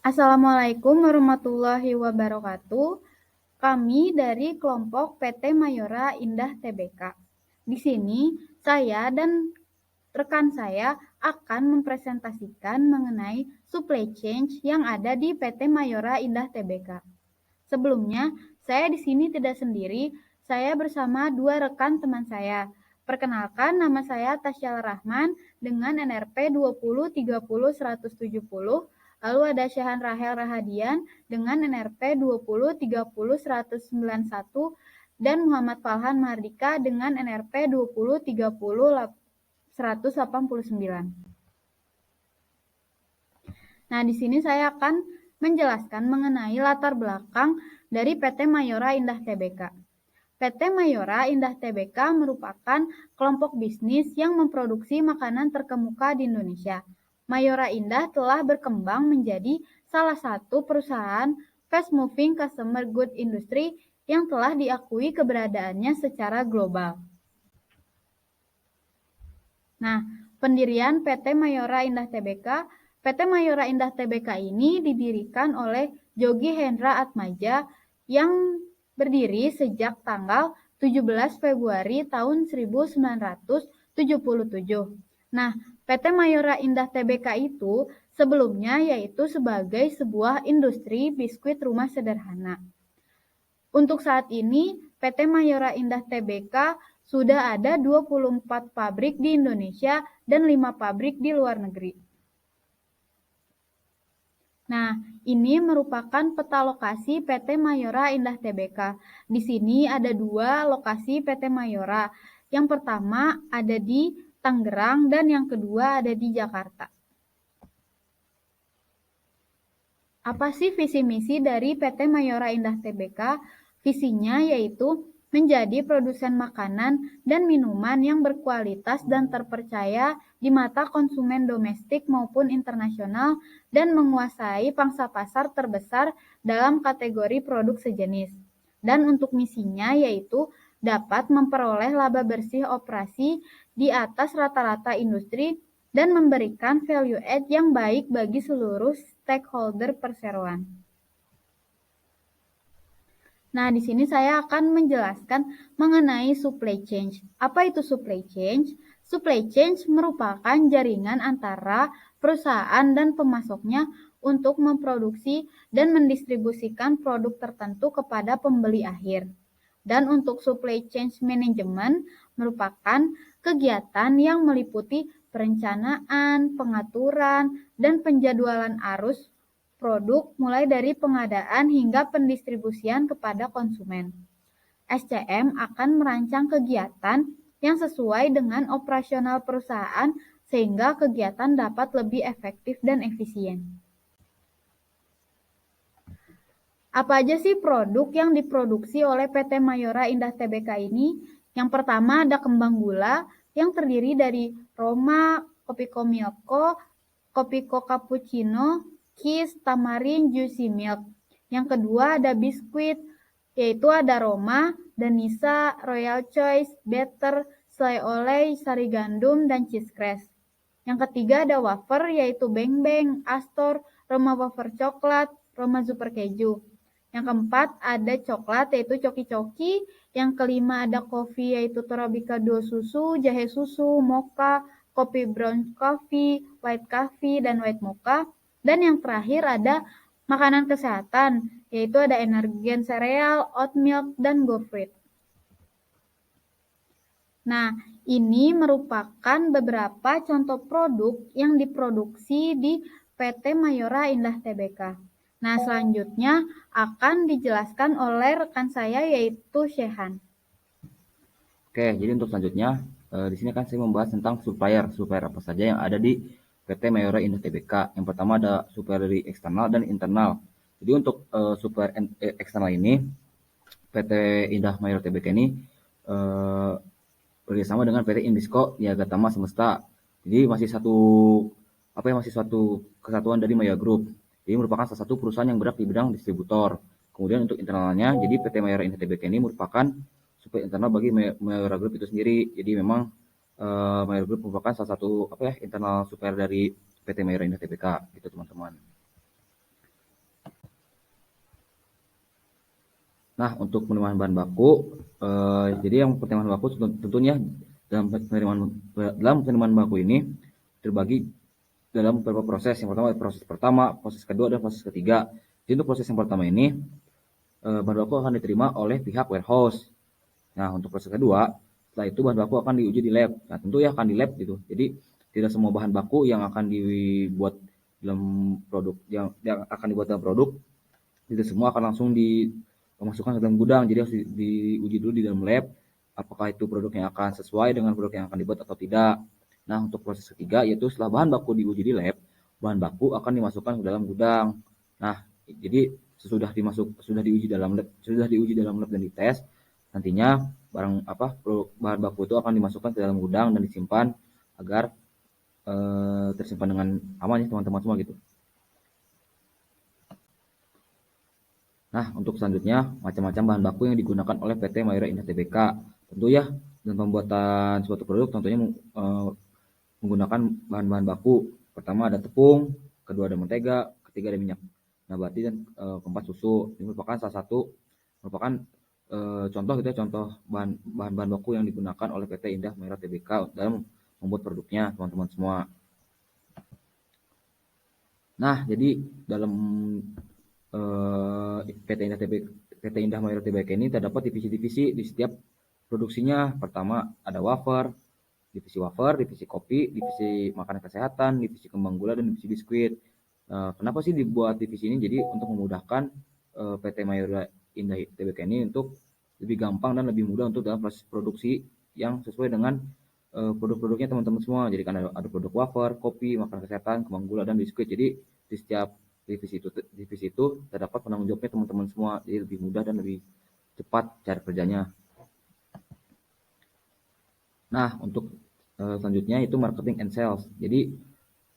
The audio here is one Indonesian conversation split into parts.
Assalamualaikum warahmatullahi wabarakatuh. Kami dari kelompok PT Mayora Indah Tbk. Di sini saya dan rekan saya akan mempresentasikan mengenai supply chain yang ada di PT Mayora Indah Tbk. Sebelumnya, saya di sini tidak sendiri, saya bersama dua rekan teman saya. Perkenalkan, nama saya Tasyal Rahman dengan NRP 20300170. Lalu ada Syahan Rahel Rahadian dengan NRP 20300191 dan Muhammad Falhan Mardika dengan NRP 2030-189. Nah, di sini saya akan menjelaskan mengenai latar belakang dari PT Mayora Indah Tbk. PT Mayora Indah Tbk merupakan kelompok bisnis yang memproduksi makanan terkemuka di Indonesia. Mayora Indah telah berkembang menjadi salah satu perusahaan fast moving consumer good industry yang telah diakui keberadaannya secara global. Nah, pendirian PT Mayora Indah Tbk. PT Mayora Indah Tbk ini didirikan oleh Jogi Hendra Atmaja yang berdiri sejak tanggal 17 Februari tahun 1977. Nah, PT Mayora Indah Tbk itu sebelumnya yaitu sebagai sebuah industri biskuit rumah sederhana. Untuk saat ini, PT Mayora Indah Tbk sudah ada 24 pabrik di Indonesia dan 5 pabrik di luar negeri. Nah, ini merupakan peta lokasi PT Mayora Indah Tbk. Di sini ada 2 lokasi PT Mayora. Yang pertama ada di Tangerang dan yang kedua ada di Jakarta. Apa sih visi misi dari PT Mayora Indah Tbk? Visinya yaitu menjadi produsen makanan dan minuman yang berkualitas dan terpercaya di mata konsumen domestik maupun internasional dan menguasai pangsa pasar terbesar dalam kategori produk sejenis. Dan untuk misinya yaitu dapat memperoleh laba bersih operasi di atas rata-rata industri dan memberikan value add yang baik bagi seluruh stakeholder perseroan. Nah, di sini saya akan menjelaskan mengenai supply chain. Apa itu supply chain? Supply chain merupakan jaringan antara perusahaan dan pemasoknya untuk memproduksi dan mendistribusikan produk tertentu kepada pembeli akhir. Dan untuk supply chain management merupakan kegiatan yang meliputi perencanaan, pengaturan, dan penjadwalan arus produk mulai dari pengadaan hingga pendistribusian kepada konsumen. SCM akan merancang kegiatan yang sesuai dengan operasional perusahaan sehingga kegiatan dapat lebih efektif dan efisien. Apa aja sih produk yang diproduksi oleh PT Mayora Indah Tbk ini? Yang pertama ada kembang gula yang terdiri dari Roma, Kopiko Milko, Kopiko Cappuccino, Kiss, Tamarin, Juicy Milk. Yang kedua ada biskuit, yaitu ada Roma, Danisa, Royal Choice, Better, Slay Olay, Sari Gandum, dan Cheese Crash. Yang ketiga ada wafer, yaitu Beng Beng, Astor, Roma Wafer Coklat, Roma Super Keju. Yang keempat ada coklat, yaitu Coki Coki. Yang kelima ada kopi, yaitu Torabika 2 susu, jahe susu, mocha, kopi brown coffee, white coffee, dan white mocha. Dan yang terakhir ada makanan kesehatan, yaitu ada Energen sereal, oat milk, dan GoFruit. Nah, ini merupakan beberapa contoh produk yang diproduksi di PT Mayora Indah Tbk. Nah, selanjutnya akan dijelaskan oleh rekan saya yaitu Syehan. Oke, jadi untuk selanjutnya di sini kan saya membahas tentang supplier apa saja yang ada di PT Mayora Indah Tbk. Yang pertama ada supplier dari eksternal dan internal. Jadi untuk supplier eksternal ini PT Indah Mayora Tbk ini bekerjasama dengan PT Indisco Niaga Tama Semesta. Jadi masih satu kesatuan dari Maya Group. Jadi merupakan salah satu perusahaan yang bergerak di bidang distributor. Kemudian untuk internalnya, jadi PT Mayora Indah Tbk ini merupakan supplier internal bagi Mayora Group itu sendiri. Jadi memang Mayora Group merupakan salah satu internal supplier dari PT Mayora Indah Tbk gitu teman-teman. Nah, untuk penerimaan bahan baku, jadi yang penerimaan baku tentunya dalam penerimaan baku ini terbagi dalam beberapa proses. Yang pertama proses pertama, proses kedua, dan proses ketiga. Jadi untuk proses yang pertama ini, bahan baku akan diterima oleh pihak warehouse. Nah, untuk proses kedua, setelah itu bahan baku akan diuji di lab. Nah, tentu ya akan di lab gitu. Jadi tidak semua bahan baku yang akan dibuat dalam produk yang akan dibuat dalam produk tidak semua akan langsung dimasukkan ke dalam gudang. Jadi harus diuji dulu di dalam lab apakah itu produknya akan sesuai dengan produk yang akan dibuat atau tidak. Nah, untuk proses ketiga yaitu setelah bahan baku diuji di lab, bahan baku akan dimasukkan ke dalam gudang. Nah, jadi sudah diuji dalam lab dan dites, nantinya bahan baku itu akan dimasukkan ke dalam gudang dan disimpan agar tersimpan dengan aman ya teman-teman semua gitu. Nah, untuk selanjutnya macam-macam bahan baku yang digunakan oleh PT Mayora Indah Tbk. Tentu ya dalam pembuatan suatu produk tentunya menggunakan bahan-bahan baku. Pertama ada tepung, kedua ada mentega, ketiga ada minyak nabati, dan keempat susu. Ini merupakan salah satu contoh gitu ya, contoh bahan baku yang digunakan oleh PT Indah Mayora Tbk dalam membuat produknya teman-teman semua. Nah, jadi dalam PT Indah Mayora Tbk ini terdapat divisi-divisi di setiap produksinya. Pertama ada wafer, divisi kopi, divisi makanan kesehatan, divisi kembang gula, dan divisi biskuit. Kenapa sih dibuat divisi ini? Jadi untuk memudahkan PT Mayora Indah Tbk ini untuk lebih gampang dan lebih mudah untuk dalam proses produksi yang sesuai dengan produk-produknya teman-teman semua. Jadi kan ada produk wafer, kopi, makanan kesehatan, kembang gula, dan biskuit. Jadi di setiap divisi itu terdapat penanggung jawabnya teman-teman semua. Jadi lebih mudah dan lebih cepat cara kerjanya. Nah, untuk selanjutnya itu marketing and sales. Jadi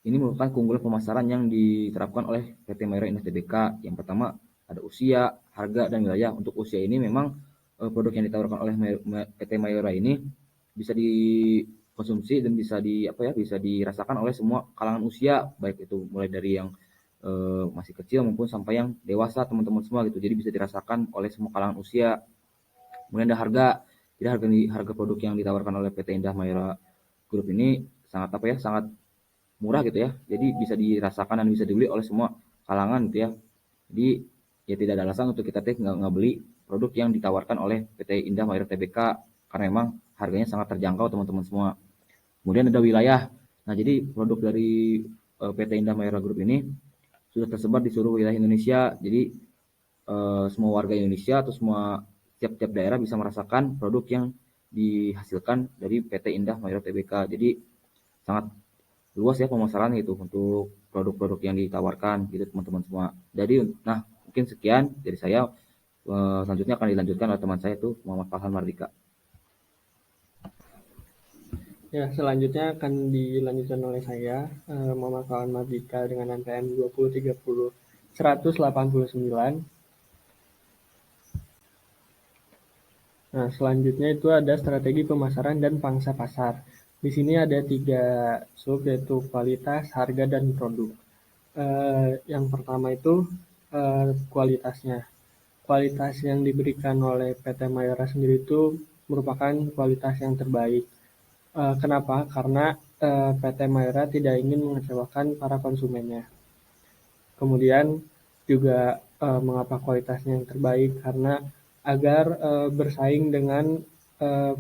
ini merupakan keunggulan pemasaran yang diterapkan oleh PT Mayora Indah Tbk. Yang pertama ada usia, harga, dan wilayah. Untuk usia ini memang produk yang ditawarkan oleh PT Mayora ini bisa dikonsumsi dan bisa dirasakan oleh semua kalangan usia, baik itu mulai dari yang masih kecil maupun sampai yang dewasa teman-teman semua gitu. Jadi bisa dirasakan oleh semua kalangan usia. Kemudian ada harga. Jadi harga produk yang ditawarkan oleh PT Indah Mayora Group ini sangat murah gitu ya. Jadi bisa dirasakan dan bisa dibeli oleh semua kalangan gitu ya. Jadi ya tidak ada alasan untuk kita nggak beli produk yang ditawarkan oleh PT Indah Mayora Tbk karena memang harganya sangat terjangkau teman-teman semua. Kemudian ada wilayah. Nah, jadi produk dari PT Indah Mayora Group ini sudah tersebar di seluruh wilayah Indonesia. Jadi semua warga Indonesia atau semua tiap-tiap daerah bisa merasakan produk yang dihasilkan dari PT Indah Mayora Tbk. Jadi sangat luas ya pemasaran itu untuk produk-produk yang ditawarkan gitu teman-teman semua. Jadi nah mungkin sekian dari saya. Selanjutnya akan dilanjutkan oleh teman saya itu Muhammad Farhan Mardika. Ya, selanjutnya akan dilanjutkan oleh saya, Muhammad Farhan Mardika dengan NPM 2030189. Nah, selanjutnya itu ada strategi pemasaran dan pangsa pasar. Di sini ada 3 sub, yaitu kualitas, harga, dan produk. Yang pertama itu kualitasnya. Kualitas yang diberikan oleh PT Mayora sendiri itu merupakan kualitas yang terbaik. Kenapa? Karena PT Mayora tidak ingin mengecewakan para konsumennya. Kemudian juga mengapa kualitasnya yang terbaik? Karena agar bersaing dengan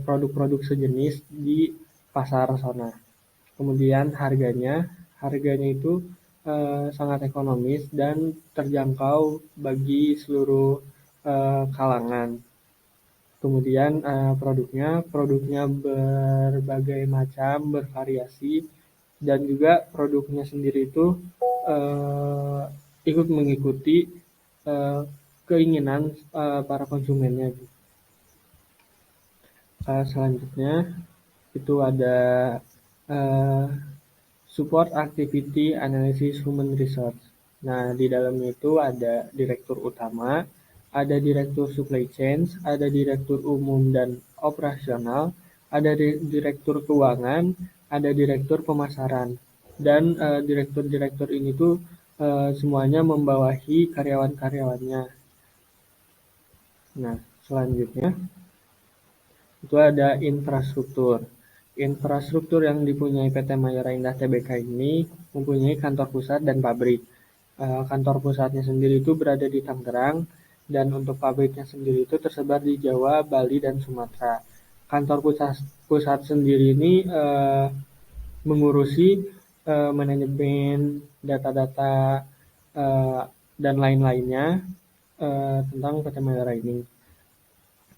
produk-produk sejenis di pasar sana. Kemudian harganya itu sangat ekonomis dan terjangkau bagi seluruh kalangan. Kemudian produknya berbagai macam, bervariasi, dan juga produknya sendiri itu ikut mengikuti keinginan para konsumennya. Selanjutnya itu ada support activity analysis human resource. Nah, di dalamnya itu ada direktur utama, ada direktur supply chain, ada direktur umum dan operasional, ada direktur keuangan, ada direktur pemasaran. Dan direktur-direktur ini tuh semuanya membawahi karyawan-karyawannya. Nah, selanjutnya itu ada infrastruktur. Infrastruktur yang dipunyai PT Mayora Indah Tbk ini mempunyai kantor pusat dan pabrik. Kantor pusatnya sendiri itu berada di Tangerang, dan untuk pabriknya sendiri itu tersebar di Jawa, Bali, dan Sumatera. Kantor pusat sendiri ini mengurusi manajemen, data-data, dan lain-lainnya tentang PT Mayora ini.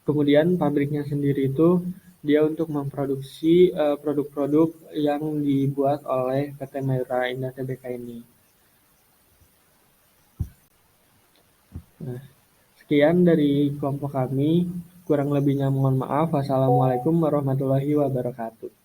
Kemudian pabriknya sendiri itu dia untuk memproduksi produk-produk yang dibuat oleh PT Mayora Indah Tbk ini. Nah, sekian dari kelompok kami. Kurang lebihnya mohon maaf. Wassalamualaikum warahmatullahi wabarakatuh.